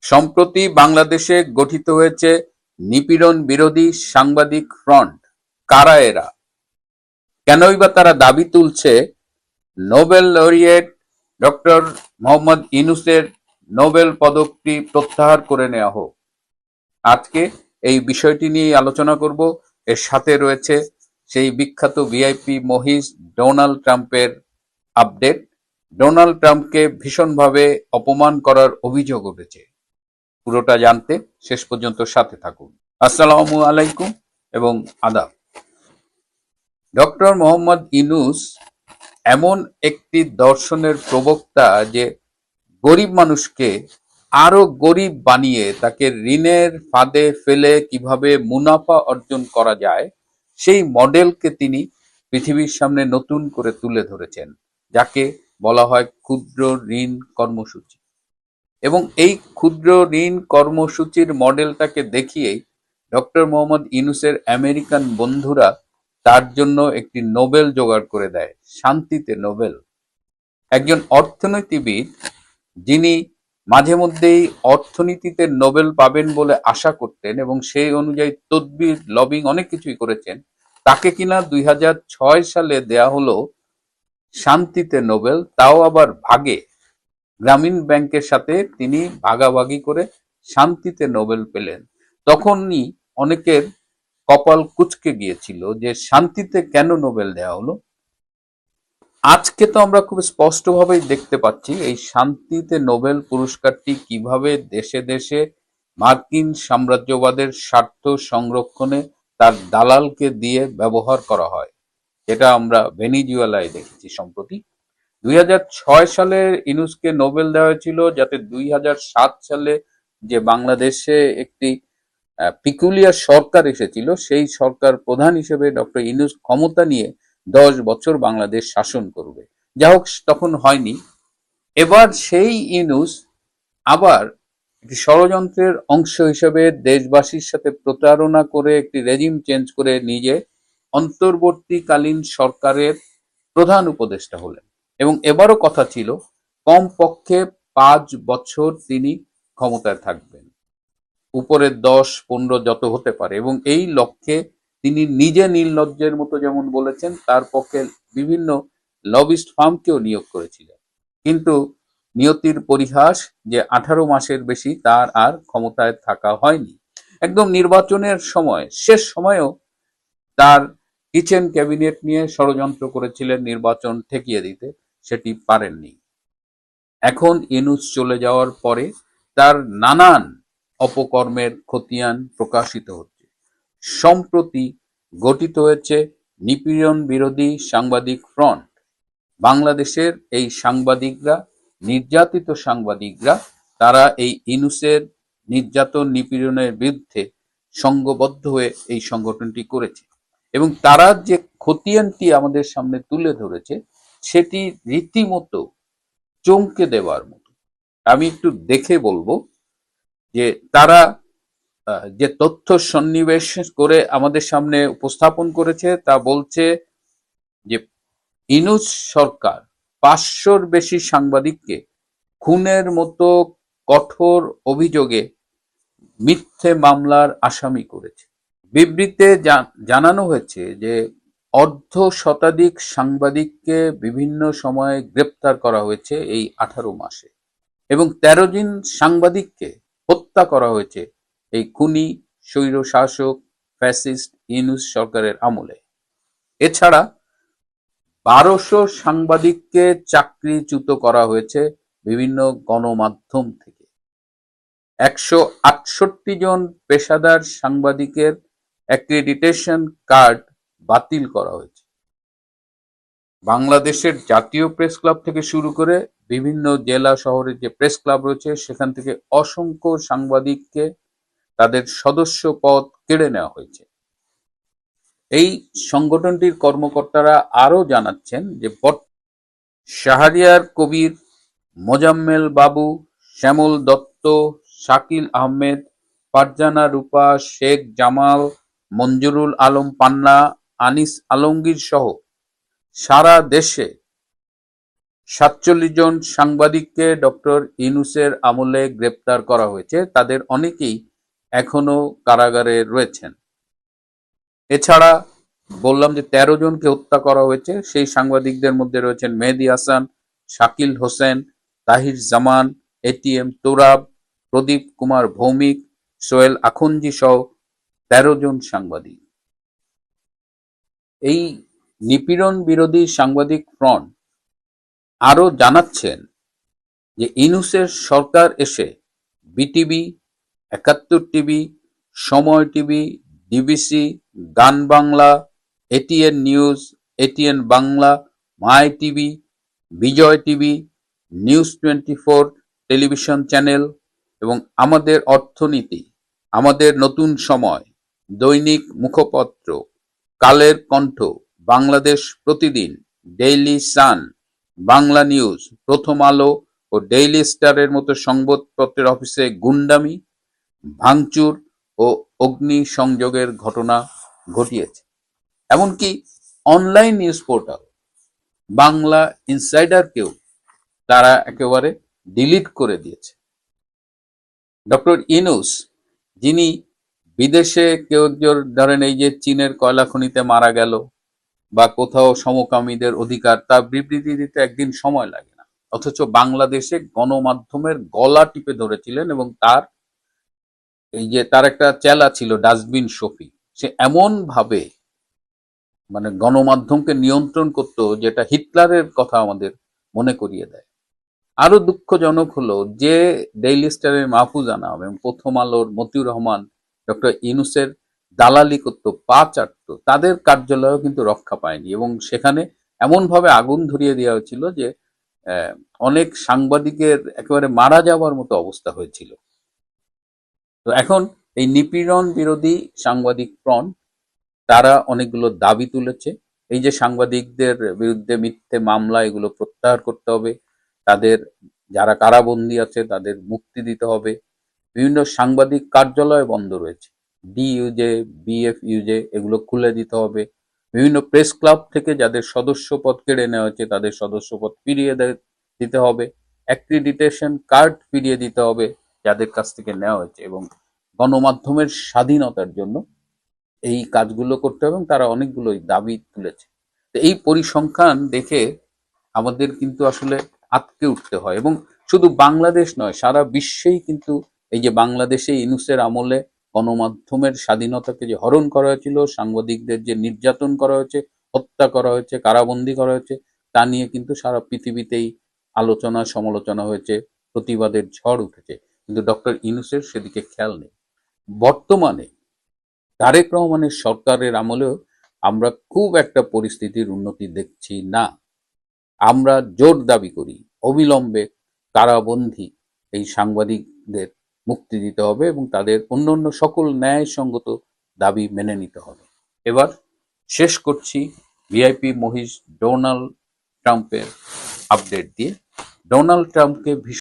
সম্প্রতি বাংলাদেশে গঠিত হয়েছে নিপীড়ন বিরোধী সাংবাদিক ফ্রন্ট। কারা এরা? কেনই বা তারা দাবি তুলছে নোবেল লরিয়েট ডক্টর মোহাম্মদ ইউনূসের নোবেল পদকটি প্রত্যাহার করে নেওয়া হোক? আজকে এই বিষয়টি নিয়ে আলোচনা করব। এর সাথে রয়েছে সেই বিখ্যাত ভিআইপি মহিষ ডোনাল্ড ট্রাম্পের আপডেট। ডোনাল্ড ট্রাম্পকে ভীষণভাবে অপমান করার অভিযোগ উঠেছে। পুরোটা জানতে শেষ পর্যন্ত সাথে থাকুন। আসসালামু আলাইকুম এবং আদাব। ডক্টর মোহাম্মদ ইউনূস এমন একটি দর্শনের প্রবক্তা যে গরিব মানুষকে আরো গরিব বানিয়ে তাকে ঋণের ফাঁদে ফেলে কিভাবে মুনাফা অর্জন করা যায় সেই মডেলকে তিনি পৃথিবীর সামনে নতুন করে তুলে ধরেছেন, যাকে বলা হয় ক্ষুদ্র ঋণ কর্মসূচি। এবং এই ক্ষুদ্র ঋণ কর্মসূচির মডেলটাকে দেখিয়েই ডক্টর মোহাম্মদ ইউনূসের আমেরিকান বন্ধুরা তার জন্য একটি নোবেল জোগাড় করে দেয়, শান্তিতে নোবেল। একজন অর্থনীতিবিদ যিনি মাঝে মধ্যেই অর্থনীতিতে নোবেল পাবেন বলে আশা করতেন এবং সেই অনুযায়ী তদবির লবিং অনেক কিছুই করেছেন, তাকে কিনা 2006 সালে দেয়া হলো শান্তিতে নোবেল, তাও আবার ভাগে। গ্রামীণ ব্যাংকের সাথে তিনি ভাগাভাগি করে শান্তিতে নোবেল পেলেন। তখনই অনেকের কপাল কুঁচকে গিয়েছিল যে শান্তিতে কেন নোবেল দেওয়া হলো। আজকে তো আমরা খুব স্পষ্টভাবেই দেখতে পাচ্ছি এই শান্তিতে নোবেল পুরস্কারটি কিভাবে দেশে দেশে মার্কিন সাম্রাজ্যবাদের স্বার্থ সংরক্ষণে তার দালালকে দিয়ে ব্যবহার করা হয়, যেটা আমরা ভেনিজুয়েলায় দেখেছি সম্প্রতি। 2006 সালে ইউনূসকে নোবেল দেওয়া হয়েছিল যাতে 2007 সালে যে বাংলাদেশে একটি পিকুলিয়ার সরকার এসেছিল, সেই সরকার প্রধান হিসেবে ডক্টর ইউনূস ক্ষমতা নিয়ে 10 বছর বাংলাদেশ শাসন করবে। যা হোক, তখন হয়নি। এবার সেই ইউনূস আবার একটি ষড়যন্ত্রের অংশ হিসেবে দেশবাসীর সাথে প্রতারণা করে একটি রেজিম চেঞ্জ করে নিজে অন্তর্বর্তীকালীন সরকারের প্রধান উপদেষ্টা হলেন। এবং এবারও কথা ছিল কমপক্ষে 5 বছর তিনি ক্ষমতায় থাকবেন, উপরে 10-15 যত হতে পারে। এবং এই লক্ষ্যে তিনি নিজে নির্লজ্জের মতো যেমন বলেছেন, তার পক্ষে বিভিন্ন লবিস্ট ফার্মকেও নিয়োগ করেছিলেন। কিন্তু নিয়তির পরিহাস যে 18 মাসের বেশি তার আর ক্ষমতায় থাকা হয়নি। একদম নির্বাচনের সময়, শেষ সময়েও তার কিচেন ক্যাবিনেট নিয়ে ষড়যন্ত্র করেছিলেন নির্বাচন ঠেকিয়ে দিতে, সেটি পারেননি। এখন ইউনূস চলে যাওয়ার পরে তার নানান অপকর্মের খতিয়ান প্রকাশিত হচ্ছে। সম্প্রতি গঠিত হয়েছে নিপীড়ন বিরোধী সাংবাদিক ফ্রন্ট। বাংলাদেশের এই সাংবাদিকরা, নির্যাতিত সাংবাদিকরা, তারা এই ইউনূসের নির্যাতন নিপীড়নের বিরুদ্ধে সংঘবদ্ধ হয়ে এই সংগঠনটি করেছে। এবং তারা যে খতিয়ানটি আমাদের সামনে তুলে ধরেছে সেটি রীতিমতো চমকে দেওয়ার মতো। আমি একটু দেখে বলবো যে তারা যে তথ্য সন্নিবেশ করে আমাদের সামনে উপস্থাপন করেছে তা বলছে যে ইউনূস সরকার 500-র বেশি সাংবাদিককে খুনের মতো কঠোর অভিযোগে মিথ্যে মামলার আসামি করেছে। বিবৃতিতে জানানো হয়েছে যে অর্ধ শতাধিক সাংবাদিককে বিভিন্ন সময়ে গ্রেপ্তার করা হয়েছে এই 18 মাসে এবং 13 জন সাংবাদিককে হত্যা করা হয়েছে এই খুনি স্বৈরশাসক ফ্যাসিস্ট ইউনূস সরকারের আমলে। এছাড়া 1200 সাংবাদিককে চাকরিচ্যুত করা হয়েছে বিভিন্ন গণমাধ্যম থেকে। 168 জন পেশাদার সাংবাদিকের অ্যাক্রিডিটেশন কার্ড বাতিল করা হয়েছে। বাংলাদেশের জাতীয় প্রেস ক্লাব থেকে শুরু করে বিভিন্ন জেলা শহরের যে প্রেস ক্লাব রয়েছে সেখান থেকে অসংখ্য সাংবাদিককে তাদের সদস্য পদ কেড়ে নেওয়া হয়েছে। এই সংগঠনটির কর্মকর্তারা আরও জানাচ্ছেন যে শাহরিয়ার কবির, মোজাম্মেল বাবু, শ্যামল দত্ত, শাকিল আহমেদ, ফারজানা রূপা, শেখ জামাল, মঞ্জুরুল আলম পান্না, আনিস আলমগীর সহ সারা দেশে ৪৭ জন সাংবাদিককে ডক্টর ইউনূসের আমলে গ্রেপ্তার করা হয়েছে, তাদের অনেকেই এখনো কারাগারে রয়েছেন। এছাড়া বললাম যে ১৩ জনকে হত্যা করা হয়েছে, সেই সাংবাদিকদের মধ্যে রয়েছেন মেহেদী হাসান, শাকিল হোসেন, তাহির জামান, এটিএম তোরাব, প্রদীপ কুমার ভৌমিক, সোহেল আখুনজি সহ ১৩ জন সাংবাদিক। এই নিপীড়ন বিরোধী সাংবাদিক ফ্রন্ট আরো জানাচ্ছেন যে ইউনূসের সরকার এসে BTV, ৭১ TV, Somoy TV, DBC, Gaan Bangla, ATN news, ATN Bangla, my TV, Bijoy TV, news 24 television channel এবং আমাদের অর্থনীতি, আমাদের নতুন সময়, দৈনিক মুখপত্র, কালের কণ্ঠ, বাংলাদেশ প্রতিদিন, ডেইলি সান, বাংলা নিউজ, প্রথম আলো ও ডেইলি স্টারের মতো সংবাদপত্রের অফিসে গুন্ডামি, ভাঙচুর ও অগ্নিসংযোগের ঘটনা ঘটিয়েছে। এমনকি অনলাইন নিউজ পোর্টাল বাংলা ইনসাইডারকেও তারা একেবারে ডিলিট করে দিয়েছে। ডক্টর ইউনূস, যিনি বিদেশে কেউ একজন ধরেন এই যে চীনের কয়লা খনিতে মারা গেল বা কোথাও সমকামীদের অধিকার, তা বিবৃতি দিতে একদিন সময় লাগে না, অথচ বাংলাদেশে গণমাধ্যমের গলা টিপে ধরেছিলেন এবং তার একটা চেলা ছিল ডাস্টবিন শফি, সে এমন ভাবে মানে গণমাধ্যমকে নিয়ন্ত্রণ করতো যেটা হিটলারের কথা আমাদের মনে করিয়ে দেয়। আরো দুঃখজনক হলো যে ডেইলি স্টারের মাহফুজ আনাম এবং প্রথম আলোর মতিউর রহমান ডক্টর ইউনূসের দালালি করতো, পা চাটতো, তাদের কার্যালয়ও কিন্তু রক্ষা পায়নি এবং সেখানে এমন ভাবে আগুন ধরিয়ে দেওয়া হয়েছিল যে অনেক সাংবাদিকের একেবারে মারা যাওয়ার মতো অবস্থা হয়েছিল। তো এখন এই নিপীড়ন বিরোধী সাংবাদিক ফ্রন্ট তারা অনেকগুলো দাবি তুলেছে। এই যে সাংবাদিকদের বিরুদ্ধে মিথ্যে মামলা, এগুলো প্রত্যাহার করতে হবে, তাদের যারা কারাবন্দী আছে তাদের মুক্তি দিতে হবে, বিভিন্ন সাংবাদিক কার্যালয় বন্ধ রয়েছে, ডিইউজে, বিএফইউজে, এগুলো খুলে দিতে হবে, বিভিন্ন প্রেস ক্লাব থেকে যাদের সদস্যপদ কেড়ে নেওয়া হয়েছে তাদের সদস্যপদ ফিরিয়ে দিতে হবে, অ্যাক্রিডিটেশন কার্ড ফিরিয়ে দিতে হবে যাদের কাছ থেকে নেওয়া হয়েছে, এবং গণমাধ্যমের স্বাধীনতার জন্য এই কাজগুলো করতে হবে এবং তারা অনেকগুলোই দাবি তুলেছে। তো এই পরিসংখ্যান দেখে আমাদের কিন্তু আসলে আঁতকে উঠতে হয়, এবং শুধু বাংলাদেশ নয়, সারা বিশ্বেই কিন্তু এই যে বাংলাদেশে ইউনূসের আমলে গণমাধ্যমের স্বাধীনতাকে যে হরণ করা হয়েছিল, সাংবাদিকদের যে নির্যাতন করা হয়েছে, হত্যা করা হয়েছে, কারাবন্দী করা হয়েছে, তা নিয়ে কিন্তু সারা পৃথিবীতেই আলোচনা সমালোচনা হয়েছে, প্রতিবাদের ঝড় উঠেছে, কিন্তু ডক্টর ইউনূসের সেদিকে খেয়াল নেই। বর্তমানে তারেক রহমানের সরকারের আমলেও আমরা খুব একটা পরিস্থিতির উন্নতি দেখছি না। আমরা জোর দাবি করি অবিলম্বে কারাবন্দী এই সাংবাদিকদের মুক্তি দিতে হবে এবং তাদের অন্যান্য সকল ন্যায়সঙ্গত দাবি মেনে নিতে হবে। এবার শেষ করছি ভিআইপি মহিষ ডোনাল্ড ট্রাম্পের আপডেট দিয়ে। ডোনাল্ড ট্রাম্পকে